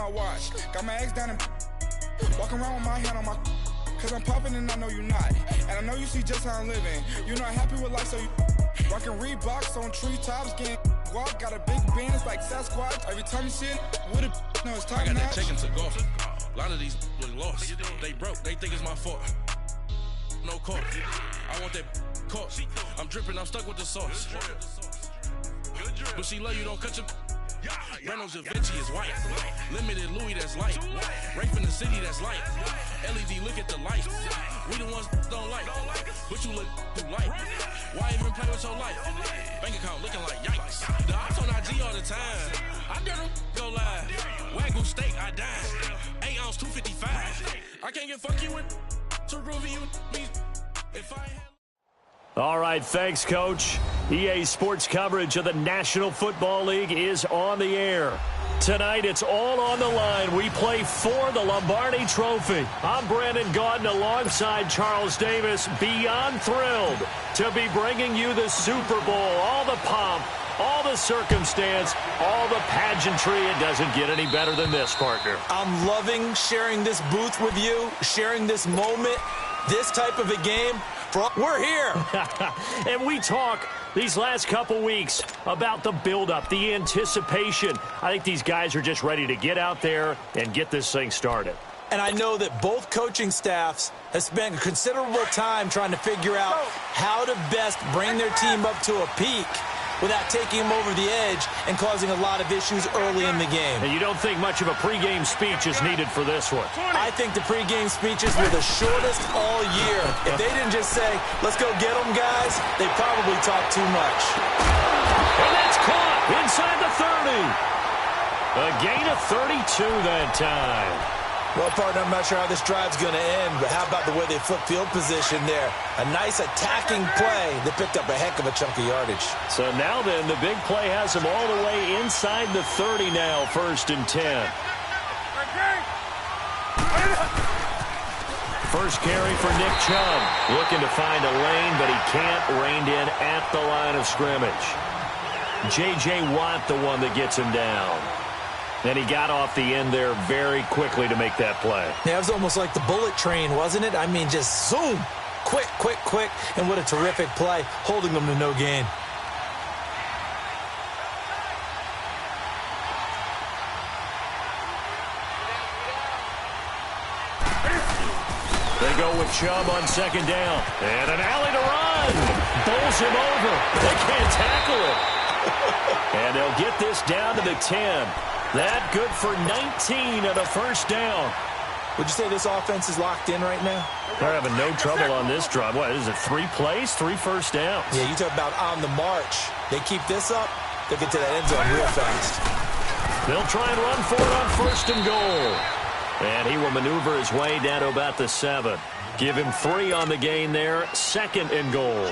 my watch. Got my ex down and walking around with my hand on my. Cause I'm popping and I know you not. And I know you see just how I'm living. You're not happy with life, so you rockin' Reeboks on treetops, getting guap. Got a big band, it's like Sasquatch. Every time you see it, with it, no, it's top notch. I got that chicken to golf. A lot of these look lost. They broke, they think it's my fault. No court. I want that court. I'm dripping, I'm stuck with the sauce. But she love you, don't cut your. Reynolds and Vinci is white. Limited Louis, that's light. Rape in the city, that's light. LED, look at the light. We the ones don't like. But you look too light. Why even play with your life? Bank account looking like yikes. The ops on IG all the time. I dare them go live. Wagyu steak, I dine. 8 ounce, 255. I can't get funky with too groovy you me. If I All right, thanks, Coach. EA Sports coverage of the National Football League is on the air. Tonight, it's all on the line. We play for the Lombardi Trophy. I'm Brandon Gaudin alongside Charles Davis. Beyond thrilled to be bringing you the Super Bowl. All the pomp, all the circumstance, all the pageantry. It doesn't get any better than this, partner. I'm loving sharing this booth with you, sharing this moment, this type of a game. We're here. And we talk these last couple weeks about the buildup, the anticipation. I think these guys are just ready to get out there and get this thing started. And I know that both coaching staffs have spent considerable time trying to figure out how to best bring their team up to a peak without taking them over the edge and causing a lot of issues early in the game. And you don't think much of a pregame speech is needed for this one? I think the pregame speeches were the shortest all year. If they didn't just say, let's go get them, guys, they probably talked too much. And that's caught inside the 30. A gain of 32 that time. Well, partner, I'm not sure how this drive's going to end, but how about the way they flip field position there? A nice attacking play that picked up a heck of a chunk of yardage. So now then, the big play has them all the way inside the 30 now, 1st and 10. First carry for Nick Chubb. Looking to find a lane, but he can't. Reined in at the line of scrimmage. J.J. Watt, the one that gets him down. And he got off the end there very quickly to make that play. Yeah, it was almost like the bullet train, wasn't it? I mean, just zoom. Quick, quick, quick. And what a terrific play, holding them to no gain. They go with Chubb on 2nd down. And an alley to run. Bowls him over. They can't tackle him. And they'll get this down to the 10. That good for 19 and a 1st down. Would you say this offense is locked in right now? They're having no trouble on this drive. What is it, 3 plays, 3 first downs? Yeah, you talk about on the march. They keep this up, they'll get to that end zone real fast. They'll try and run for it on 1st and goal. And he will maneuver his way down to about the 7. Give him 3 on the gain there, 2nd and goal.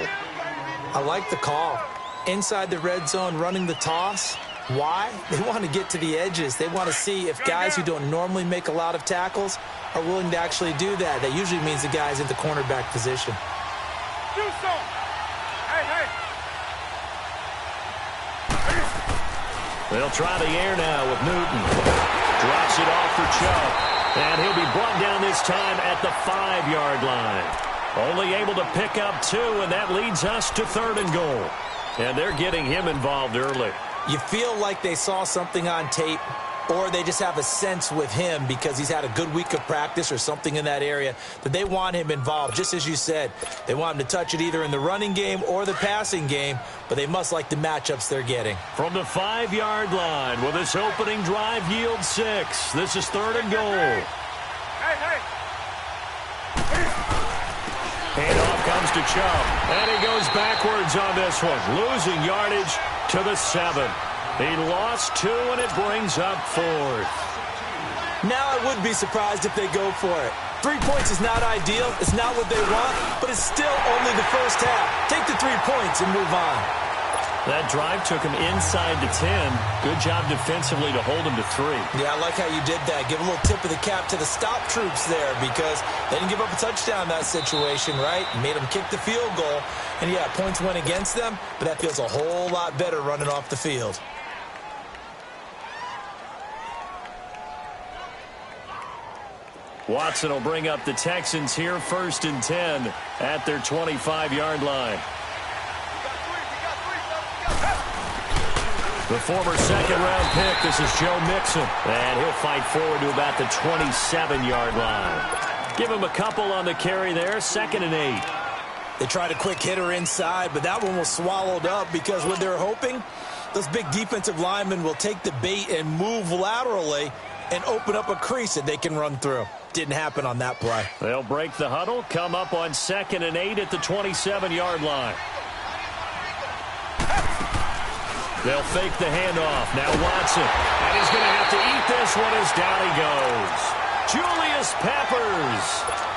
I like the call. Inside the red zone, running the toss. Why? They want to get to the edges. They want to see if guys who don't normally make a lot of tackles are willing to actually do that. That usually means the guy's in the cornerback position. Do so. Hey. They'll try the air now with Newton. Drops it off for Chubb. And he'll be brought down this time at the 5-yard line. Only able to pick up 2, and that leads us to 3rd and goal. And they're getting him involved early. You feel like they saw something on tape, or they just have a sense with him because he's had a good week of practice or something in that area that they want him involved. Just as you said, they want him to touch it either in the running game or the passing game, but they must like the matchups they're getting. From the 5-yard line, will this opening drive yield 6? This is 3rd and goal. Handoff comes to Chubb, and he goes backwards on this one, losing yardage to the 7. He lost 2, and it brings up 4th. Now I would be surprised if they go for it. 3 points is not ideal. It's not what they want, but it's still only the first half. Take the 3 points and move on. That drive took him inside the 10. Good job defensively to hold him to 3. Yeah, I like how you did that. Give a little tip of the cap to the stop troops there because they didn't give up a touchdown in that situation, right? Made them kick the field goal. And, yeah, points went against them, but that feels a whole lot better running off the field. Watson will bring up the Texans here 1st and 10 at their 25-yard line. The former second-round pick, this is Joe Mixon, and he'll fight forward to about the 27-yard line. Give him a couple on the carry there, 2nd and 8. They tried a quick hitter inside, but that one was swallowed up because what they're hoping, those big defensive linemen will take the bait and move laterally and open up a crease that they can run through. Didn't happen on that play. They'll break the huddle, come up on 2nd and 8 at the 27-yard line. They'll fake the handoff. Now Watson. And he's going to have to eat this one as down he goes. Julius Peppers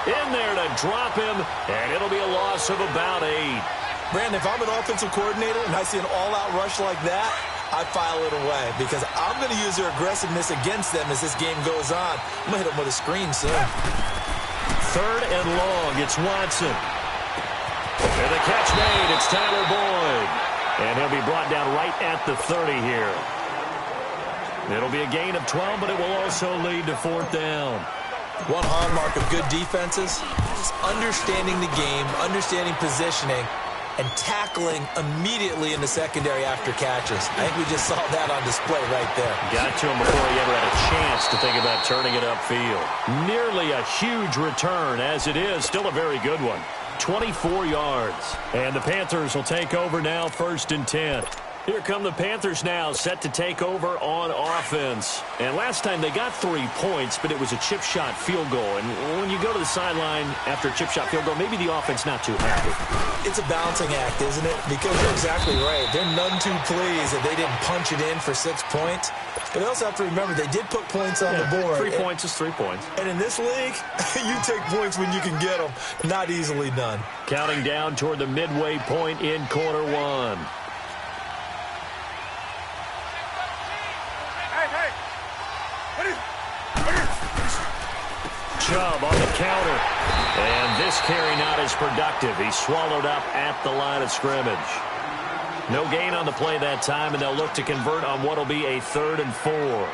in there to drop him, and it'll be a loss of about 8. Brandon, if I'm an offensive coordinator and I see an all-out rush like that, I file it away because I'm going to use their aggressiveness against them as this game goes on. I'm going to hit them with a screen soon. 3rd and long. It's Watson. And the catch made. It's Tyler Boyd. And he'll be brought down right at the 30 here. It'll be a gain of 12, but it will also lead to 4th down. One hallmark of good defenses is understanding the game, understanding positioning, and tackling immediately in the secondary after catches. I think we just saw that on display right there. Got to him before he ever had a chance to think about turning it upfield. Nearly a huge return as it is. Still a very good one. 24 yards. And the Panthers will take over now 1st and 10. Here come the Panthers now, set to take over on offense. And last time they got 3 points, but it was a chip shot field goal. And when you go to the sideline after a chip shot field goal, maybe the offense not too happy. It's a balancing act, isn't it? Because you're exactly right. They're none too pleased that they didn't punch it in for 6 points. But they also have to remember they did put points on the board. 3 points is 3 points. And in this league, you take points when you can get them. Not easily done. Counting down toward the midway point in quarter 1. Chubb on the counter. And this carry not as productive. He's swallowed up at the line of scrimmage. No gain on the play that time, and they'll look to convert on what will be a 3rd and 4.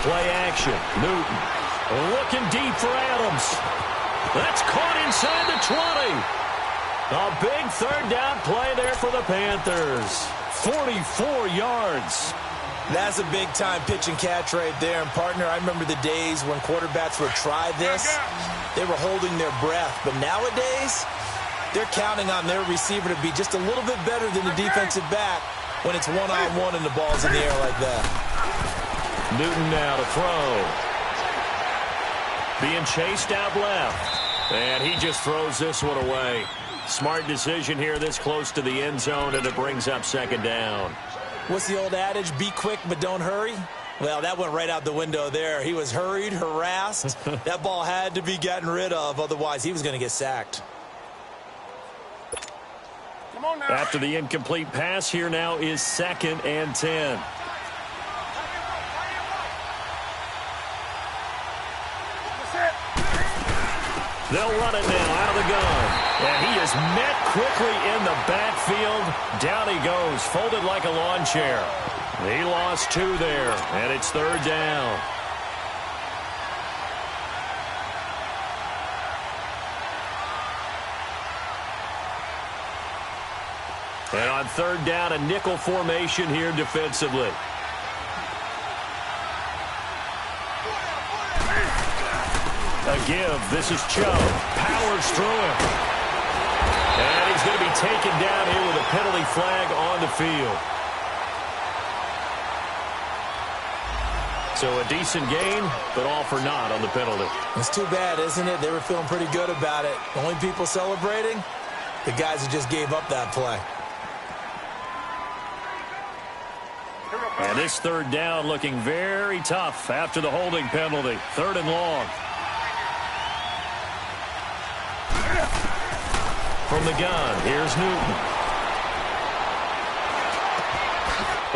Play action. Newton looking deep for Adams. That's caught inside the 20. A big 3rd down play there for the Panthers. 44 yards. That's a big-time pitch and catch right there. And, partner, I remember the days when quarterbacks would try this. They were holding their breath. But nowadays, they're counting on their receiver to be just a little bit better than the defensive back when it's one-on-one and the ball's in the air like that. Newton now to throw. Being chased out left. And he just throws this one away. Smart decision here this close to the end zone, and it brings up 2nd down. What's the old adage? Be quick, but don't hurry. Well, that went right out the window there. He was hurried, harassed. That ball had to be gotten rid of. Otherwise, he was going to get sacked. Come on now. After the incomplete pass, here now is 2nd and 10. They'll run it now out of the gun. And he is met quickly in the backfield. Down he goes, folded like a lawn chair. He lost 2 there, and it's 3rd down. And on 3rd down, a nickel formation here defensively. A give. This is Chubb. Powers through him. And he's going to be taken down here with a penalty flag on the field. So a decent gain, but all for naught on the penalty. It's too bad, isn't it? They were feeling pretty good about it. The only people celebrating, the guys who just gave up that play. And this 3rd down looking very tough after the holding penalty. 3rd and long. From the gun, here's Newton.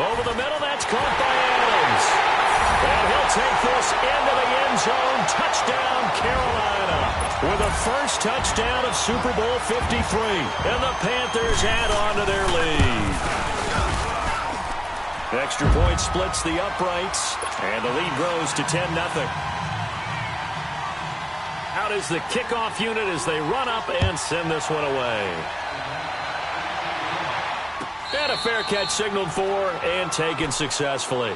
Over the middle, that's caught by Adams. And he'll take this into the end zone. Touchdown, Carolina. With the first touchdown of Super Bowl 53. And the Panthers add on to their lead. Extra point splits the uprights. And the lead grows to 10-0. Out is the kickoff unit as they run up and send this one away. And a fair catch signaled for and taken successfully.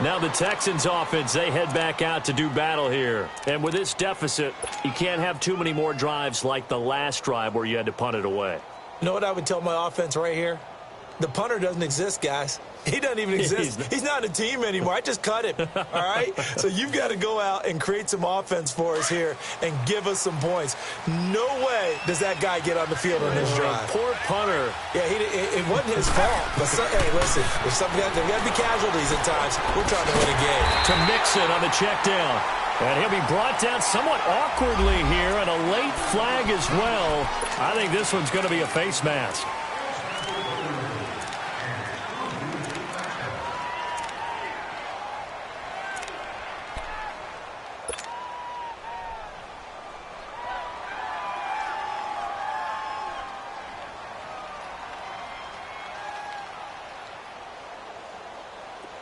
Now the Texans offense, they head back out to do battle here. And with this deficit, you can't have too many more drives like the last drive where you had to punt it away. You know what I would tell my offense right here? The punter doesn't exist, guys. He doesn't even exist. He's not a team anymore. I just cut him, all right? So you've got to go out and create some offense for us here and give us some points. No way does that guy get on the field on this drive. Poor punter. Yeah, it wasn't his fault. But hey, listen, there's got to be casualties at times. We're trying to win a game. To Mixon on the check down. And he'll be brought down somewhat awkwardly here, and a late flag as well. I think this one's going to be a face mask.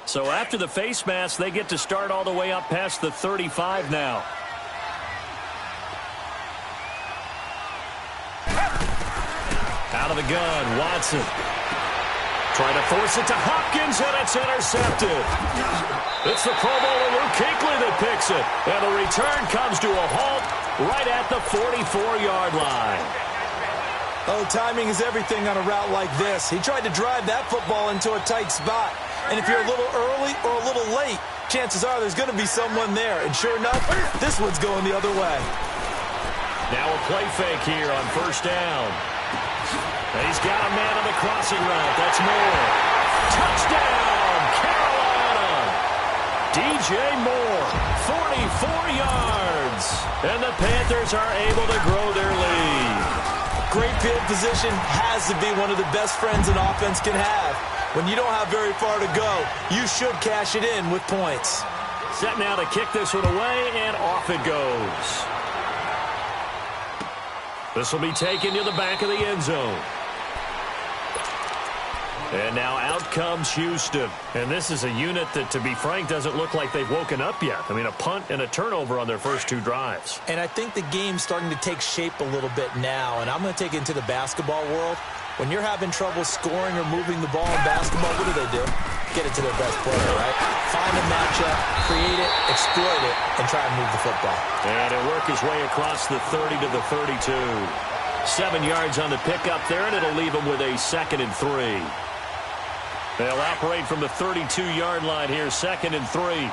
So after the face mask, they get to start all the way up past the 35 now. Out of the gun, Watson. Trying to force it to Hopkins, and it's intercepted. It's the Pro Bowler Luke Kuechly that picks it. And the return comes to a halt right at the 44-yard line. Oh, timing is everything on a route like this. He tried to drive that football into a tight spot. And if you're a little early or a little late, chances are there's going to be someone there. And sure enough, this one's going the other way. Now a play fake here on first down. And he's got a man on the crossing route. That's Moore. Touchdown, Carolina. DJ Moore, 44 yards. And the Panthers are able to grow their lead. Great field position has to be one of the best friends an offense can have. When you don't have very far to go, you should cash it in with points. Set now to kick this one away, and off it goes. This will be taken to the back of the end zone. And now out comes Houston. And this is a unit that, to be frank, doesn't look like they've woken up yet. I mean, a punt and a turnover on their first two drives. And I think the game's starting to take shape a little bit now. And I'm going to take it into the basketball world. When you're having trouble scoring or moving the ball in basketball, what do? Get it to their best player, right? Find a matchup, create it, exploit it, and try and move the football. And it'll work his way across the 30 to the 32. 7 yards on the pickup there, and it'll leave him with a 2nd and 3. They'll operate from the 32-yard line here, 2nd and 3.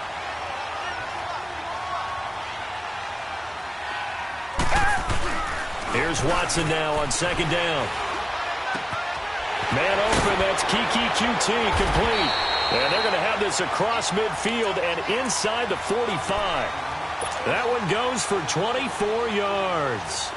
Here's Watson now on 2nd down. Man open, that's Kiki QT complete. And they're going to have this across midfield and inside the 45. That one goes for 24 yards.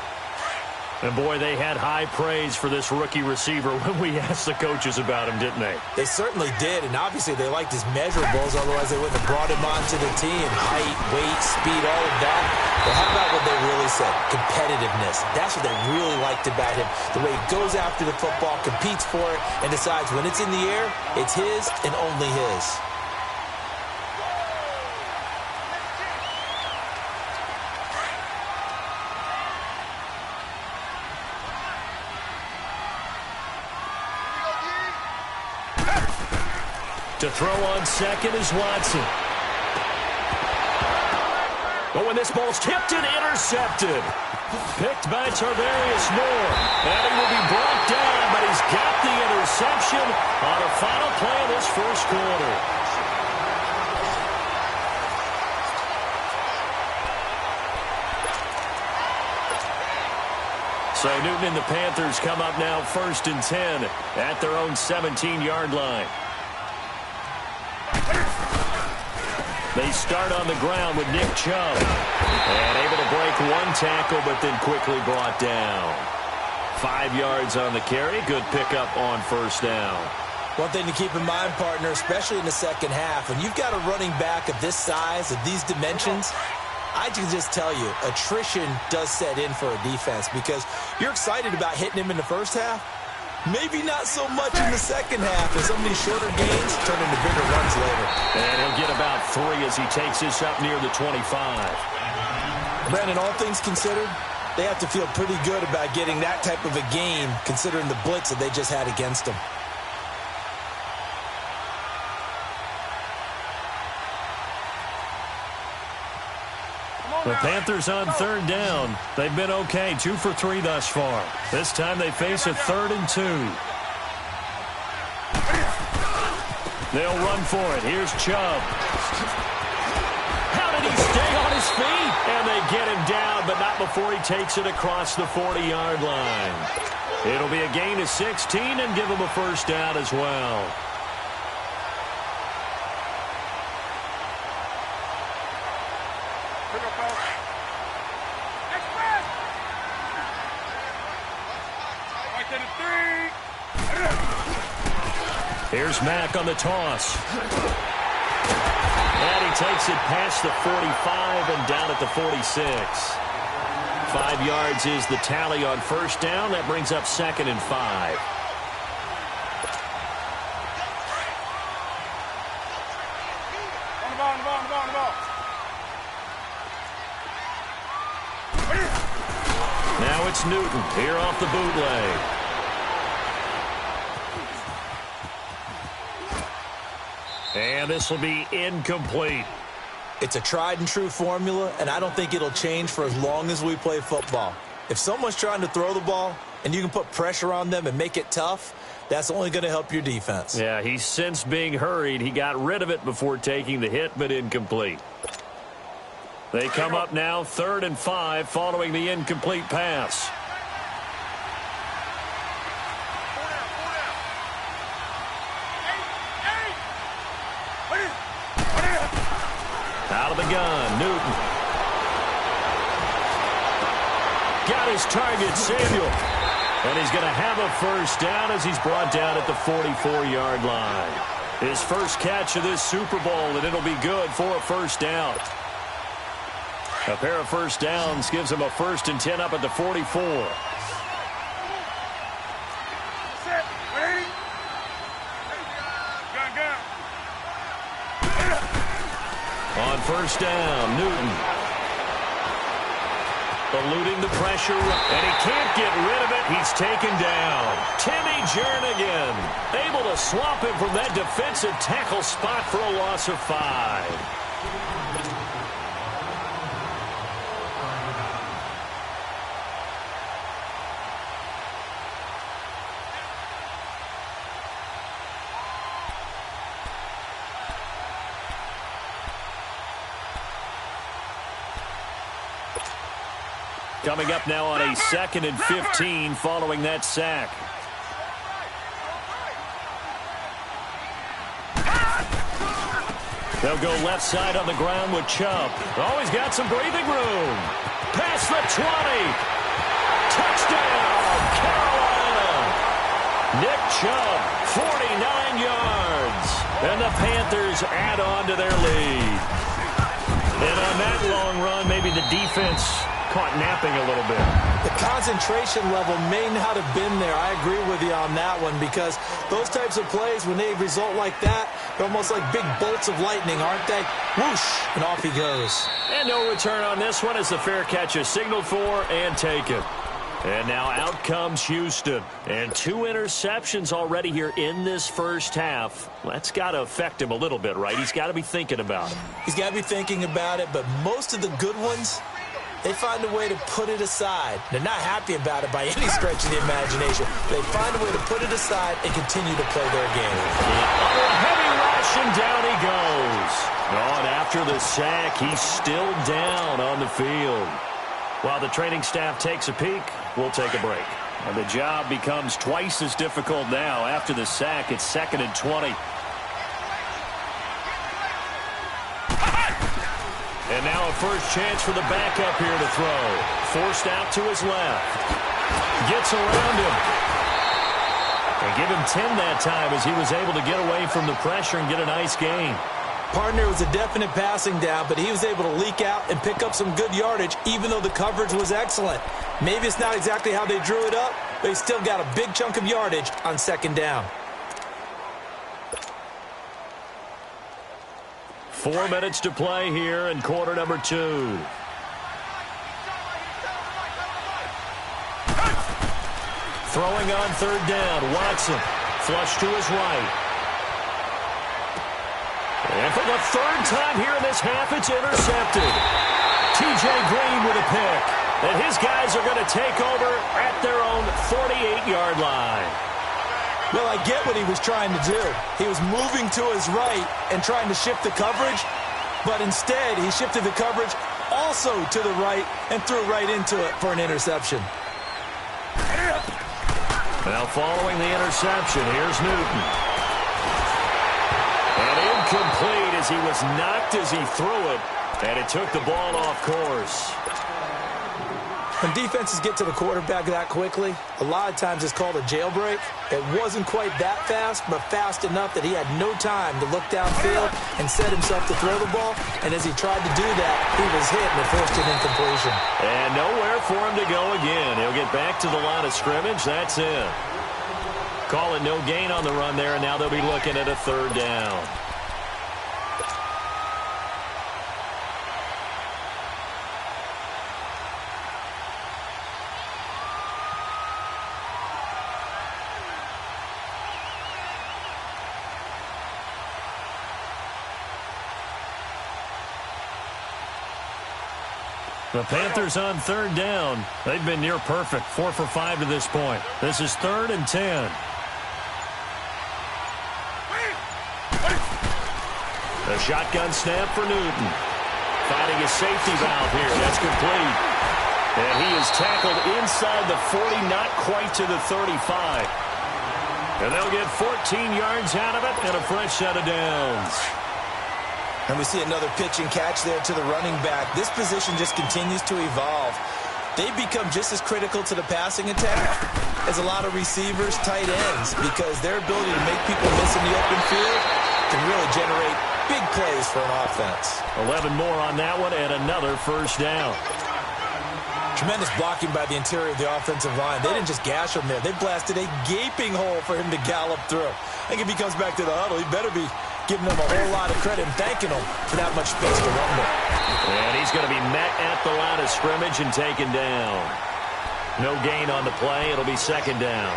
And, boy, they had high praise for this rookie receiver when we asked the coaches about him, didn't they? They certainly ded, and obviously they liked his measurables, otherwise they wouldn't have brought him onto the team. Height, weight, speed, all of that. But how about what they really said? Competitiveness. That's what they really liked about him. The way he goes after the football, competes for it, and decides when it's in the air, it's his and only his. To throw on second is Watson. Oh, and this ball's tipped and intercepted. Picked by Tarvarius Moore. And he will be brought down, but he's got the interception on a final play of this first quarter. So Newton and the Panthers come up now 1st and 10 at their own 17-yard line. They start on the ground with Nick Chubb. And able to break one tackle, but then quickly brought down. 5 yards on the carry. Good pickup on first down. One thing to keep in mind, partner, especially in the second half, when you've got a running back of this size, of these dimensions, I can just tell you, attrition does set in for a defense because you're excited about hitting him in the first half. Maybe not so much in the second half as some of these shorter gains turn into bigger runs later. And he'll get about 3 as he takes this up near the 25. Brandon, all things considered, they have to feel pretty good about getting that type of a game considering the blitz that they just had against them. The Panthers on third down. They've been okay, 2 for 3 thus far. This time they face a 3rd and 2. They'll run for it. Here's Chubb. How did he stay on his feet? And they get him down, but not before he takes it across the 40-yard line. It'll be a gain of 16 and give him a first down as well. Here's Mack on the toss. And he takes it past the 45 and down at the 46. 5 yards is the tally on first down. That brings up 2nd and 5. Now it's Newton here off the bootleg. And this will be incomplete. It's a tried-and-true formula, and I don't think it'll change for as long as we play football. If someone's trying to throw the ball and you can put pressure on them and make it tough, that's only going to help your defense. Yeah, he's since being hurried. He got rid of it before taking the hit, but incomplete. They come up now 3rd and 5 following the incomplete pass. Out of the gun, Newton. Got his target, Samuel. And he's going to have a first down as he's brought down at the 44-yard line. His first catch of this Super Bowl, and it'll be good for a first down. A pair of first downs gives him a 1st and 10 up at the 44. On first down, Newton. Eluding the pressure, and he can't get rid of it. He's taken down. Timmy Jernigan able to swap him from that defensive tackle spot for a loss of 5. Coming up now on a 2nd and 15 following that sack. They'll go left side on the ground with Chubb. Oh, he's got some breathing room. Past the 20. Touchdown, Carolina. Nick Chubb, 49 yards. And the Panthers add on to their lead. And on that long run, maybe the defense caught napping a little bit. The concentration level may not have been there. I agree with you on that one because those types of plays, when they result like that, they're almost like big bolts of lightning, aren't they? Whoosh, and off he goes. And no return on this one as the fair catch is signaled for and taken. And now out comes Houston. And 2 interceptions already here in this first half. That's got to affect him a little bit, right? He's got to be thinking about it. He's got to be thinking about it, but most of the good ones, they find a way to put it aside. They're not happy about it by any stretch of the imagination. They find a way to put it aside and continue to play their game. Under a heavy rush, and down he goes. Oh, and after the sack, he's still down on the field. While the training staff takes a peek, we'll take a break. And the job becomes twice as difficult now. After the sack, it's 2nd and 20. And now a first chance for the backup here to throw. Forced out to his left. Gets around him. And give him 10 that time as he was able to get away from the pressure and get a nice gain. Partner, was a definite passing down, but he was able to leak out and pick up some good yardage, even though the coverage was excellent. Maybe it's not exactly how they drew it up, but he still got a big chunk of yardage on second down. 4 minutes to play here in quarter number 2. Throwing on third down, Watson. Flush to his right. And for the third time here in this half, it's intercepted. T.J. Green with a pick. And his guys are going to take over at their own 48-yard line. Well, I get what he was trying to do. He was moving to his right and trying to shift the coverage, but instead he shifted the coverage also to the right and threw right into it for an interception. Now following the interception, here's Newton. And incomplete as he was knocked as he threw it, and it took the ball off course. When defenses get to the quarterback that quickly, a lot of times it's called a jailbreak. It wasn't quite that fast, but fast enough that he had no time to look downfield and set himself to throw the ball. And as he tried to do that, he was hit and it forced an incompletion. And nowhere for him to go again. He'll get back to the line of scrimmage. That's it. Call it no gain on the run there, and now they'll be looking at a third down. The Panthers on third down. They've been near perfect, 4 for 5 to this point. This is 3rd and 10. The shotgun snap for Newton. Finding his safety valve here. That's complete. And he is tackled inside the 40, not quite to the 35. And they'll get 14 yards out of it and a fresh set of downs. And we see another pitch and catch there to the running back. This position just continues to evolve. They become just as critical to the passing attack as a lot of receivers, tight ends, because their ability to make people miss in the open field can really generate big plays for an offense. 11 more on that one and another first down. Tremendous blocking by the interior of the offensive line. They didn't just gash him there. They blasted a gaping hole for him to gallop through. I think if he comes back to the huddle, he better be giving them a whole lot of credit and thanking them for that much space to run there. And he's going to be met at the line of scrimmage and taken down. No gain on the play. It'll be second down.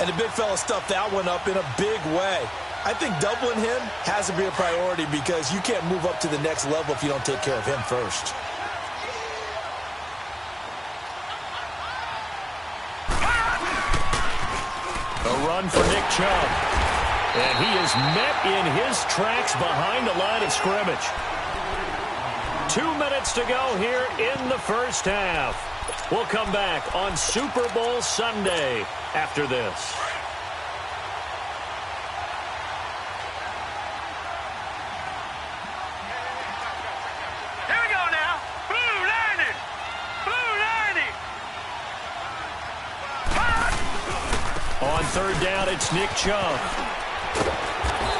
And the big fella stuffed that one up in a big way. I think doubling him has to be a priority because you can't move up to the next level if you don't take care of him first. A run for Nick Chubb. And he is met in his tracks behind the line of scrimmage. 2 minutes to go here in the first half. We'll come back on Super Bowl Sunday after this. Here we go now. Blue landing. Blue landing. On third down, it's Nick Chubb.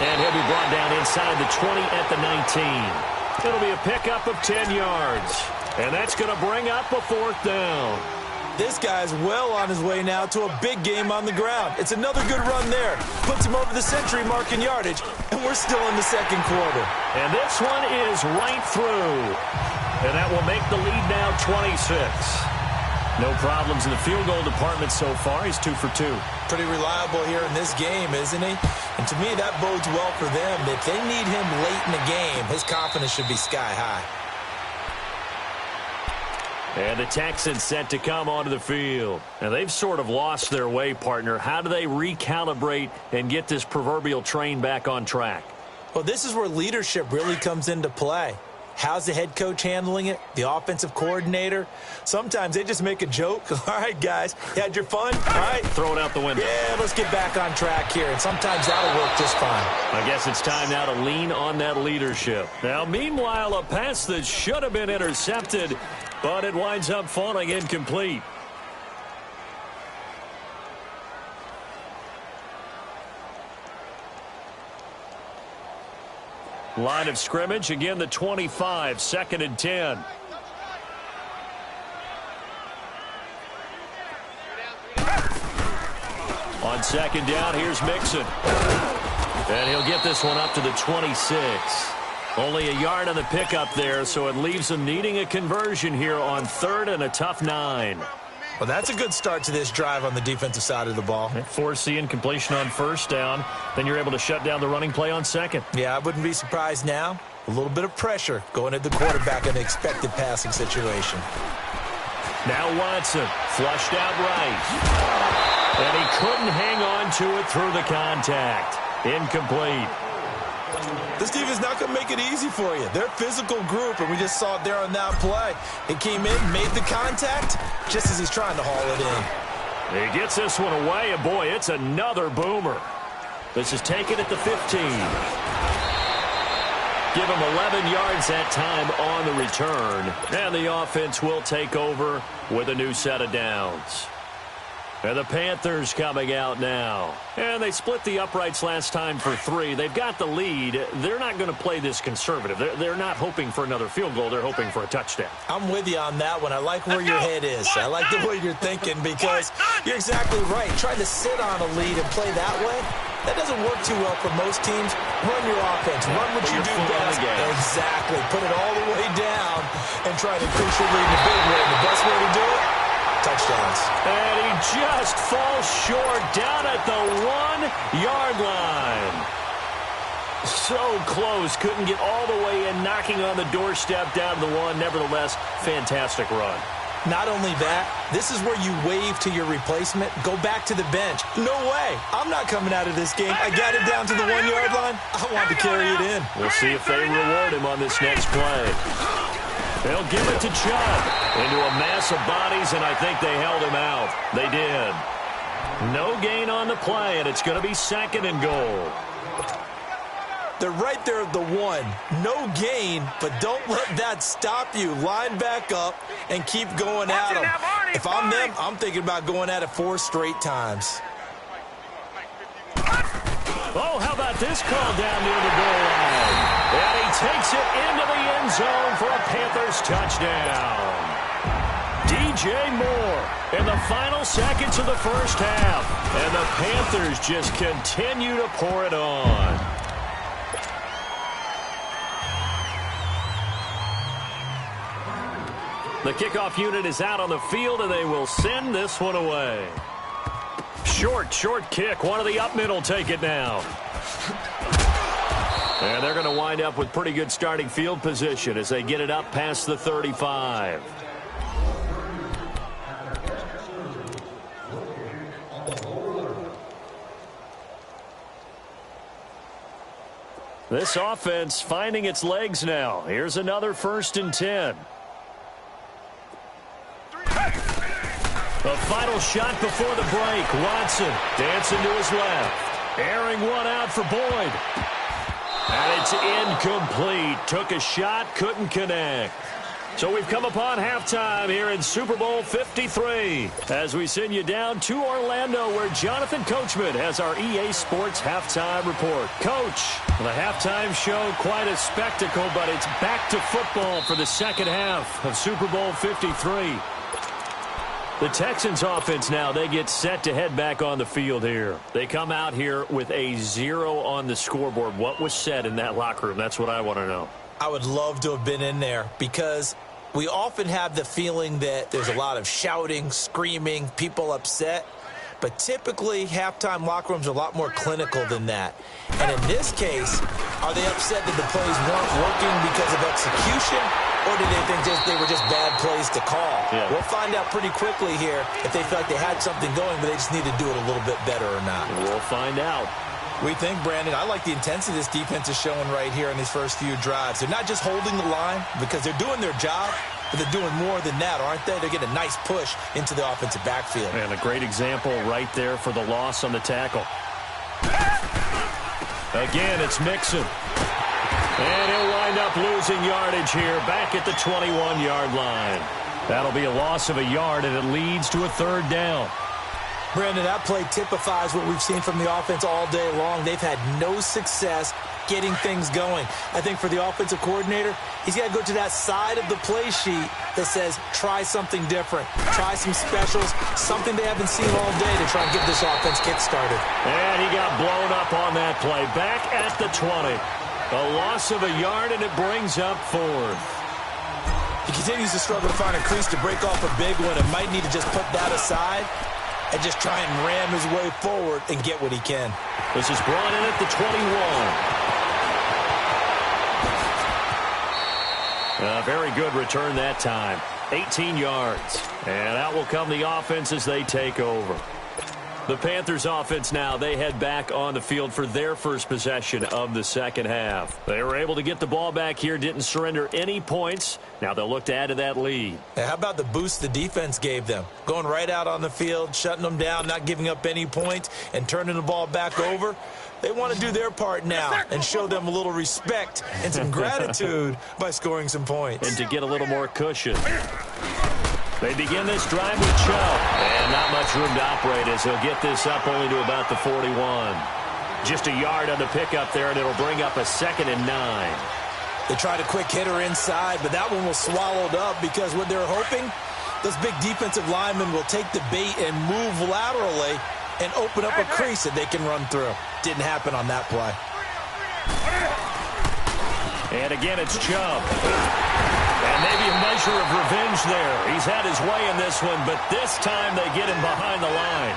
And he'll be brought down inside the 20 at the 19. It'll be a pickup of 10 yards. And that's going to bring up a fourth down. This guy's well on his way now to a big game on the ground. It's another good run there. Puts him over the century mark in yardage, and we're still in the second quarter. And this one is right through. And that will make the lead now 26. No problems in the field goal department so far. He's 2 for 2. Pretty reliable here in this game, isn't he? And to me, that bodes well for them. If they need him late in the game, his confidence should be sky high. And the Texans set to come onto the field. Now, they've sort of lost their way, partner. How do they recalibrate and get this proverbial train back on track? Well, this is where leadership really comes into play. How's the head coach handling it? The offensive coordinator? Sometimes they just make a joke. All right, guys, you had your fun? All right. Throw it out the window. Yeah, let's get back on track here. And sometimes that'll work just fine. I guess it's time now to lean on that leadership. Now, meanwhile, a pass that should have been intercepted, but it winds up falling incomplete. Line of scrimmage, again the 25, 2nd and 10. On 2nd down, here's Mixon. And he'll get this one up to the 26. Only a yard on the pickup there, so it leaves him needing a conversion here on 3rd and a tough 9. Well, that's a good start to this drive on the defensive side of the ball. Force the incompletion on 1st down. Then you're able to shut down the running play on 2nd. Yeah, I wouldn't be surprised now. A little bit of pressure going at the quarterback in an expected passing situation. Now Watson, flushed out right. And he couldn't hang on to it through the contact. Incomplete. This defense not going to make it easy for you. They're a physical group, and we just saw it there on that play. He came in, made the contact, just as he's trying to haul it in. He gets this one away, and boy, it's another boomer. This is taken at the 15. Give him 11 yards that time on the return. And the offense will take over with a new set of downs. And the Panthers coming out now. And they split the uprights last time for 3. They've got the lead. They're not going to play this conservative. They're not hoping for another field goal. They're hoping for a touchdown. I'm with you on that one. I like where your head is. I like the way you're thinking because you're exactly right. Trying to sit on a lead and play that way, that doesn't work too well for most teams. Run your offense. Run what you do best. Exactly. Put it all the way down and try to increase your lead in a big way. And the best way to do it, touchdowns. And he just falls short down at the 1-yard line. So close. Couldn't get all the way in, knocking on the doorstep down to the 1. Nevertheless, fantastic run. Not only that, this is where you wave to your replacement. Go back to the bench. No way. I'm not coming out of this game. I got it down to the 1-yard line. I want to carry it in. We'll see if they reward him on this next play. They'll give it to Chubb into a mass of bodies, and I think they held him out. They did. No gain on the play, and it's going to be 2nd and goal. They're right there at the 1. No gain, but don't let that stop you. Line back up and keep going at them. If I'm them, I'm thinking about going at it 4 straight times. Oh, how about this call down near the goal line? And he takes it into the end zone for a Panthers touchdown. DJ Moore in the final seconds of the first half. And the Panthers just continue to pour it on. The kickoff unit is out on the field, and they will send this one away. Short kick. One of the up mid will take it now. And they're going to wind up with pretty good starting field position as they get it up past the 35. This offense finding its legs now. Here's another 1st and 10. The final shot before the break. Watson dancing to his left. Airing one out for Boyd. And it's incomplete. Took a shot, couldn't connect. So we've come upon halftime here in Super Bowl 53 as we send you down to Orlando where Jonathan Coachman has our EA Sports halftime report. Coach, the halftime show, quite a spectacle, but it's back to football for the second half of Super Bowl 53. The Texans offense now, they get set to head back on the field here. They come out here with a 0 on the scoreboard. What was said in that locker room? That's what I want to know. I would love to have been in there because we often have the feeling that there's a lot of shouting, screaming, people upset. But typically, halftime locker rooms are a lot more clinical than that. And in this case, are they upset that the plays weren't working because of execution? Or do they think they were just bad plays to call? Yeah. We'll find out pretty quickly here if they feel like they had something going, but they just need to do it a little bit better or not. We'll find out. We think, Brandon, I like the intensity this defense is showing right here in these first few drives. They're not just holding the line because they're doing their job, but they're doing more than that, aren't they? They're getting a nice push into the offensive backfield. And a great example right there for the loss on the tackle. Again, it's Mixon. And he'll wind up losing yardage here back at the 21-yard line. That'll be a loss of a yard, and it leads to a 3rd down. Brandon, that play typifies what we've seen from the offense all day long. They've had no success getting things going. I think for the offensive coordinator, he's got to go to that side of the play sheet that says, try something different. Try some specials, something they haven't seen all day to try and get this offense kick-started. And he got blown up on that play. Back at the 20. A loss of a yard, and it brings up fourth. He continues to struggle to find a crease to break off a big one and might need to just put that aside and just try and ram his way forward and get what he can. This is brought in at the 21. A very good return that time. 18 yards. And out will come the offense as they take over. The Panthers offense now, they head back on the field for their first possession of the second half. They were able to get the ball back here, didn't surrender any points. Now they'll look to add to that lead. Hey, how about the boost the defense gave them? Going right out on the field, shutting them down, not giving up any points, and turning the ball back over. They want to do their part now and show them a little respect and some gratitude by scoring some points. And to get a little more cushion. They begin this drive with Chubb. And not much room to operate as he'll get this up only to about the 41. Just a yard on the pickup there, and it'll bring up a 2nd and 9. They tried a quick hitter inside, but that one was swallowed up because what they're hoping, those big defensive linemen will take the bait and move laterally and open up a crease that they can run through. Didn't happen on that play. And again, it's Chubb. And maybe a measure of revenge there. He's had his way in this one, but this time they get him behind the line.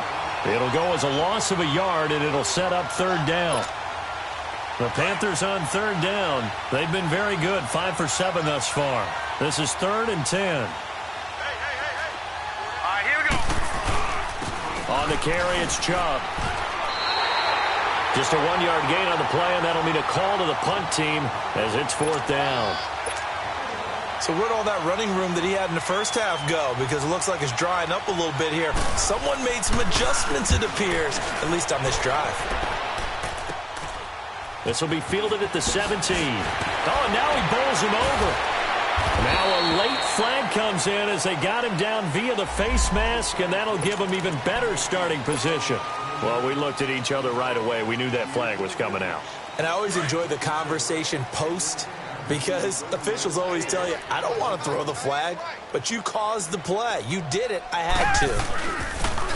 It'll go as a loss of a yard, and it'll set up 3rd down. The Panthers on 3rd down. They've been very good, 5 for 7 thus far. This is 3rd and 10. All right, here we go. On the carry, it's Chubb. Just a 1-yard gain on the play, and that'll mean a call to the punt team as it's 4th down. So where'd all that running room that he had in the first half go? Because it looks like it's drying up a little bit here. Someone made some adjustments, it appears, at least on this drive. This will be fielded at the 17. Oh, now he bowls him over. Now a late flag comes in as they got him down via the face mask, and that'll give him even better starting position. Well, we looked at each other right away. We knew that flag was coming out. And I always enjoy the conversation post, because officials always tell you, I don't want to throw the flag, but you caused the play. You did it. I had to.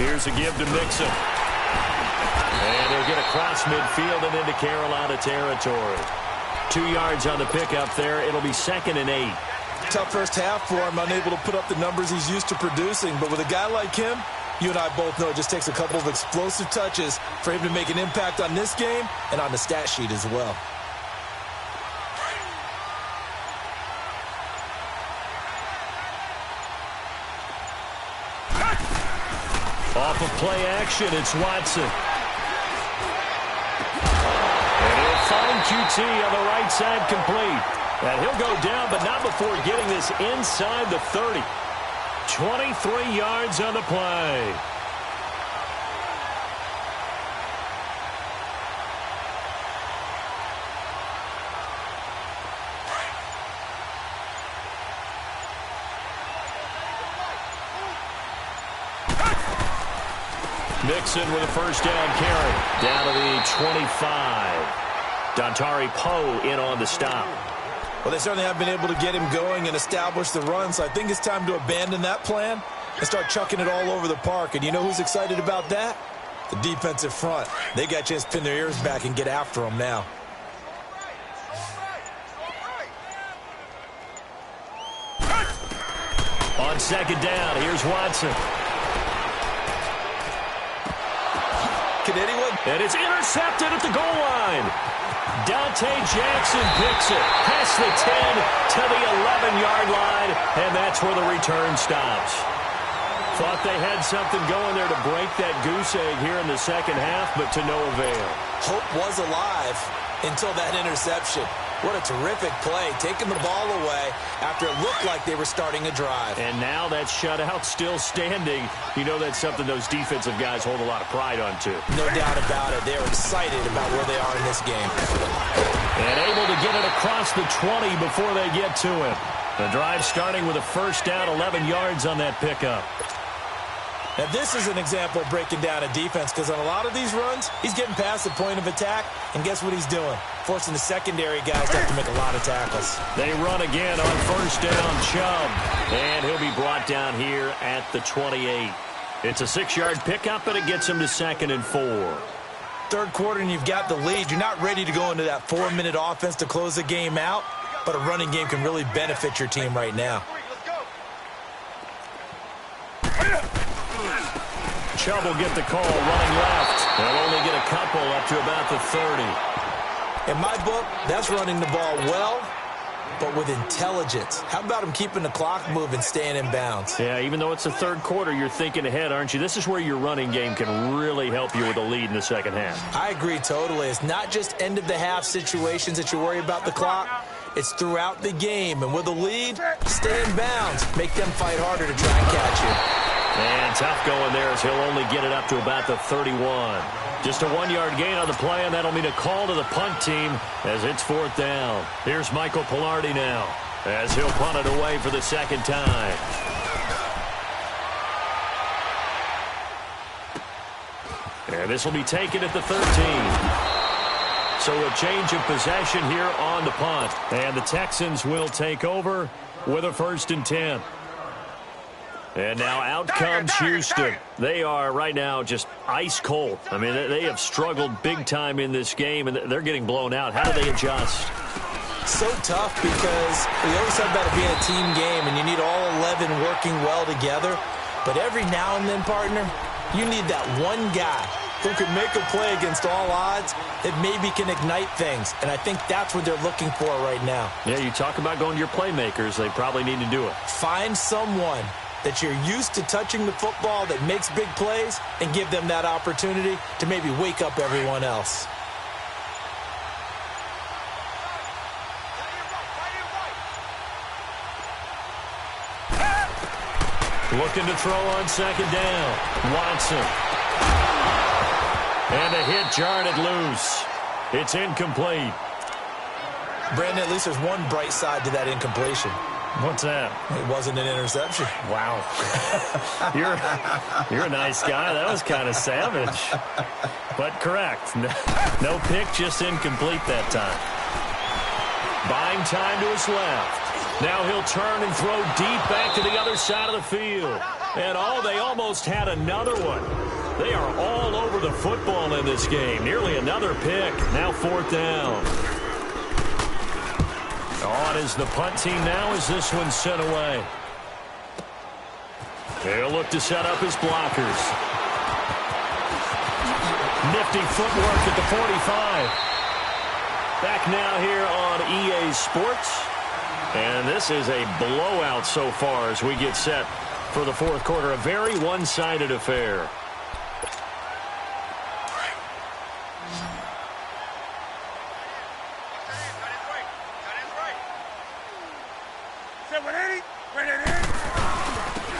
Here's a give to Mixon. And he'll get across midfield and into Carolina territory. 2 yards on the pickup there. It'll be 2nd and 8. Tough first half for him, unable to put up the numbers he's used to producing. But with a guy like him, you and I both know it just takes a couple of explosive touches for him to make an impact on this game and on the stat sheet as well. Off of play action, it's Watson. And he'll find QT on the right side complete. And he'll go down, but not before getting this inside the 30. 23 yards on the play. Mixon with a first down carry. Down to the 25. Dontari Poe in on the stop. Well, they certainly have been able to get him going and establish the run, so I think it's time to abandon that plan and start chucking it all over the park. And you know who's excited about that? The defensive front. They got a chance to pin their ears back and get after him now. On 2nd down, here's Watson. Can anyone? And it's intercepted at the goal line. Dante Jackson picks it past the 10 to the 11-yard line, and that's where the return stops. Thought they had something going there to break that goose egg here in the second half, but to no avail. Hope was alive until that interception. What a terrific play, taking the ball away after it looked like they were starting a drive. And now that shutout still standing. You know that's something those defensive guys hold a lot of pride on, too. No doubt about it. They're excited about where they are in this game. And able to get it across the 20 before they get to him. The drive starting with a first down, 11 yards on that pickup. Now, this is an example of breaking down a defense because on a lot of these runs, he's getting past the point of attack, and guess what he's doing? Forcing the secondary guys to have to make a lot of tackles. They run again on first down, Chubb, and he'll be brought down here at the 28. It's a 6-yard pickup, and it gets him to 2nd and 4. Third quarter, and you've got the lead. You're not ready to go into that 4-minute offense to close the game out, but a running game can really benefit your team right now. Chubb will get the call running left. They'll only get a couple up to about the 30. In my book, that's running the ball well, but with intelligence. How about him keeping the clock moving, staying in bounds? Yeah, even though it's the third quarter, you're thinking ahead, aren't you? This is where your running game can really help you with a lead in the second half. I agree totally. It's not just end-of-the-half situations that you worry about the clock. It's throughout the game. And with a lead, stay in bounds. Make them fight harder to try and catch you. And tough going there as he'll only get it up to about the 31. Just a 1-yard gain on the play, and that'll mean a call to the punt team as it's 4th down. Here's Michael Pilardi now as he'll punt it away for the second time. And this will be taken at the 13. So a change of possession here on the punt. And the Texans will take over with a 1st and 10. And now out comes Houston. They are right now just ice cold. I mean, they have struggled big time in this game, and they're getting blown out. How do they adjust? So tough because we always talk about it being a team game, and you need all 11 working well together. But every now and then, partner, you need that one guy who can make a play against all odds that maybe can ignite things. And I think that's what they're looking for right now. Yeah, you talk about going to your playmakers. They probably need to do it. Find someone that you're used to touching the football that makes big plays and give them that opportunity to maybe wake up everyone else. Looking to throw on second down. Watson. And a hit jarred loose. It's incomplete. Brandon, at least there's one bright side to that incompletion. What's that? It wasn't an interception. Wow. You're a nice guy. That was kind of savage. But correct. No pick, just incomplete that time. Buying time to his left. Now he'll turn and throw deep back to the other side of the field. And they almost had another one. They are all over the football in this game. Nearly another pick. Now 4th down. On is the punt team now as this one's sent away. They'll look to set up his blockers. Nifty footwork at the 45. Back now here on EA Sports. And this is a blowout so far as we get set for the 4th quarter. A very one-sided affair.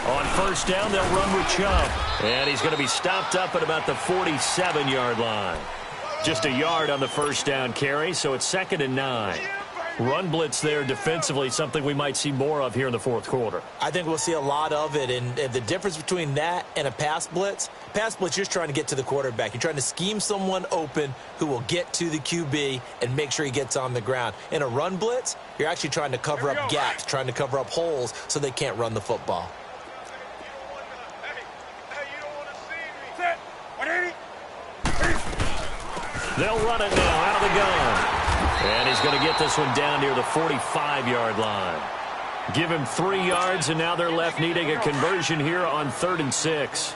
On first down, they'll run with Chubb. And he's going to be stopped up at about the 47-yard line. Just a yard on the first down carry, so it's 2nd and 9. Run blitz there defensively, something we might see more of here in the 4th quarter. I think we'll see a lot of it, and the difference between that and a pass blitz, you're just trying to get to the quarterback. You're trying to scheme someone open who will get to the QB and make sure he gets on the ground. In a run blitz, you're actually trying to cover up gaps, trying to cover up holes so they can't run the football. They'll run it now out of the gun. And he's going to get this one down near the 45-yard line. Give him 3 yards, and now they're left needing a conversion here on 3rd and 6.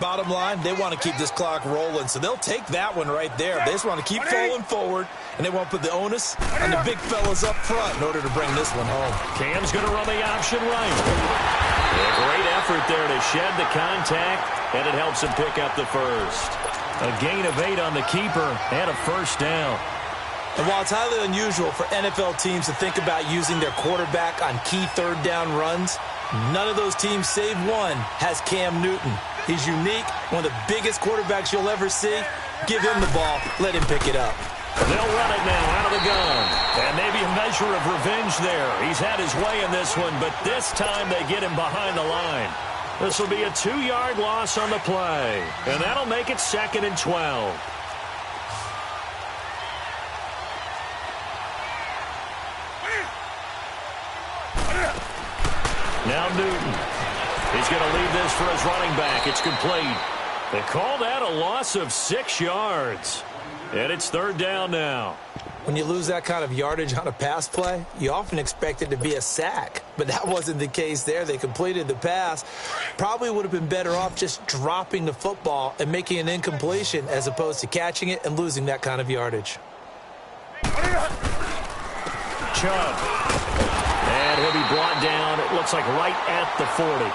Bottom line, they want to keep this clock rolling, so they'll take that one right there. They just want to keep falling forward, and they want to put the onus on the big fellas up front in order to bring this one home. Cam's going to run the option right. A great effort there to shed the contact, and it helps him pick up the first. A gain of 8 on the keeper and a first down. And while it's highly unusual for NFL teams to think about using their quarterback on key third-down runs, none of those teams, save one, has Cam Newton. He's unique, one of the biggest quarterbacks you'll ever see. Give him the ball. Let him pick it up. They'll run it now out of the gun. And maybe a measure of revenge there. He's had his way in this one, but this time they get him behind the line. This will be a 2-yard loss on the play, and that'll make it 2nd and 12. Now Newton. He's going to leave this for his running back. It's complete. They call that a loss of 6 yards. And it's 3rd down now. When you lose that kind of yardage on a pass play, you often expect it to be a sack. But that wasn't the case there. They completed the pass. Probably would have been better off just dropping the football and making an incompletion as opposed to catching it and losing that kind of yardage. Chubb. And he'll be brought down, it looks like right at the 40.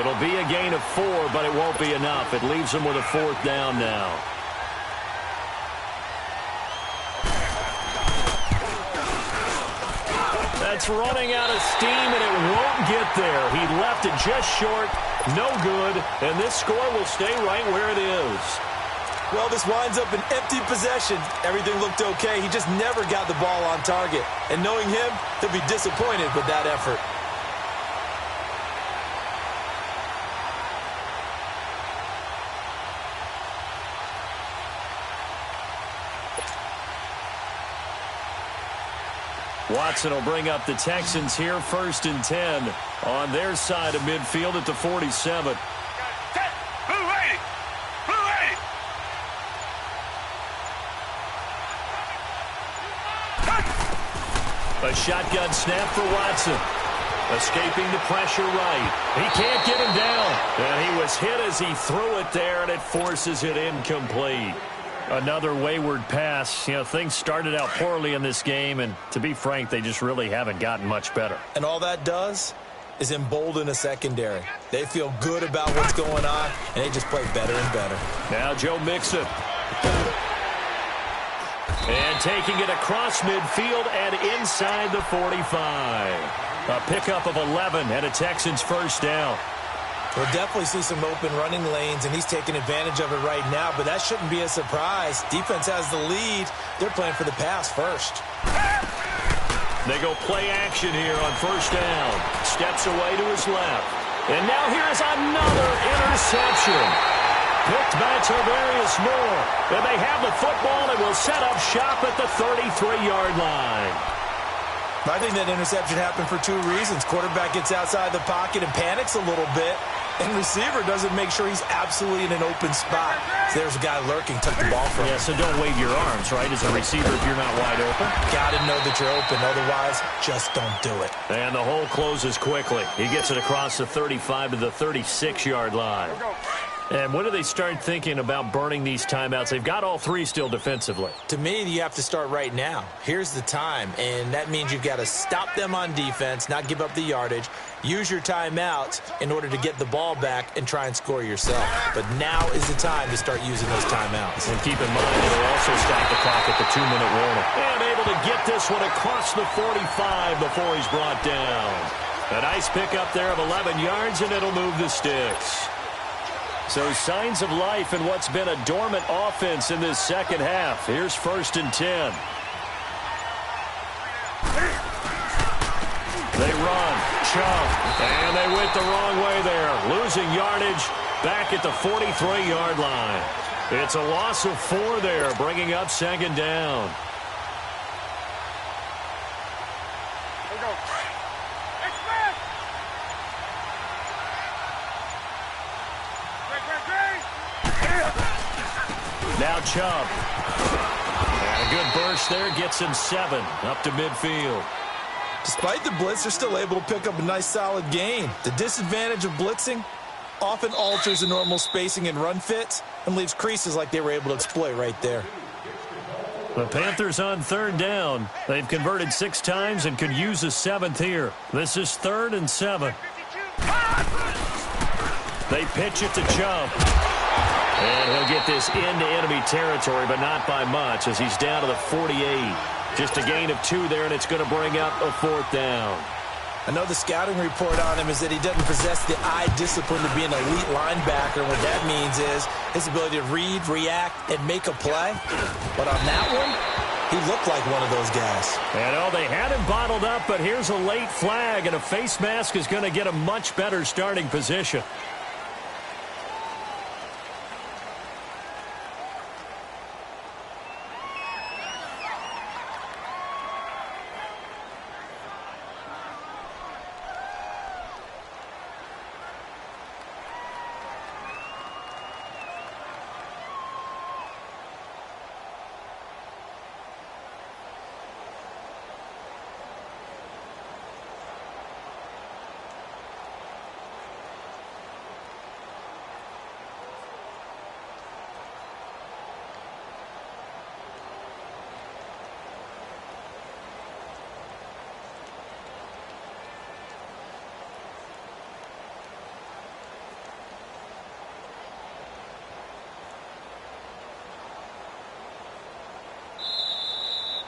It'll be a gain of 4, but it won't be enough. It leaves him with a 4th down now. That's running out of steam, and it won't get there. He left it just short, no good, and this score will stay right where it is. Well, this winds up an empty possession. Everything looked okay. He just never got the ball on target. And knowing him, he'll be disappointed with that effort. Watson will bring up the Texans here, 1st and 10 on their side of midfield at the 47. A shotgun snap for Watson. Escaping the pressure right. He can't get him down. And he was hit as he threw it there, and it forces it incomplete. Another wayward pass. You know, things started out poorly in this game, and to be frank, they just really haven't gotten much better. And all that does is embolden a secondary. They feel good about what's going on, and they just play better and better. Now Joe Mixon. And taking it across midfield and inside the 45. A pickup of 11 and a Texans 1st down. We'll definitely see some open running lanes, and he's taking advantage of it right now, but that shouldn't be a surprise. Defense has the lead. They're playing for the pass first. They go play action here on 1st down. Steps away to his left. And now here's another interception. Picked by Tarvarius Moore. And they have the football and will set up shop at the 33-yard line. I think that interception happened for 2 reasons. Quarterback gets outside the pocket and panics a little bit, and receiver doesn't make sure he's absolutely in an open spot. So there's a guy lurking, took the ball from him. Yeah, so don't wave your arms, right, as a receiver if you're not wide open. Got to know that you're open. Otherwise, just don't do it. And the hole closes quickly. He gets it across the 35 to the 36-yard line. And when do they start thinking about burning these timeouts? They've got all 3 still defensively. To me, you have to start right now. Here's the time, and that means you've got to stop them on defense, not give up the yardage, use your timeouts in order to get the ball back and try and score yourself. But now is the time to start using those timeouts. And keep in mind, they'll also stop the clock at the 2-minute warning. And able to get this one across the 45 before he's brought down. A nice pickup there of 11 yards, and it'll move the sticks. So signs of life in what's been a dormant offense in this second half. Here's 1st and 10. They run, Chubb, and they went the wrong way there. Losing yardage back at the 43-yard line. It's a loss of 4 there, bringing up 2nd down. Now Chubb. And a good burst there gets him 7 up to midfield. Despite the blitz, they're still able to pick up a nice solid gain. The disadvantage of blitzing often alters the normal spacing and run fits and leaves creases like they were able to exploit right there. The Panthers on 3rd down. They've converted 6 times and could use a 7th here. This is 3rd and 7. They pitch it to Chubb. And he'll get this into enemy territory, but not by much as he's down to the 48. Just a gain of 2 there, and it's going to bring up a 4th down. I know the scouting report on him is that he doesn't possess the eye discipline to be an elite linebacker. What that means is his ability to read, react, and make a play. But on that one, He looked like one of those guys. And they had him bottled up, but here's a late flag, and a face mask is going to get a much better starting position.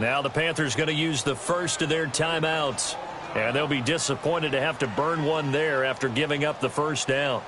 Now the Panthers going to use the first of their timeouts. And they'll be disappointed to have to burn one there after giving up the first down.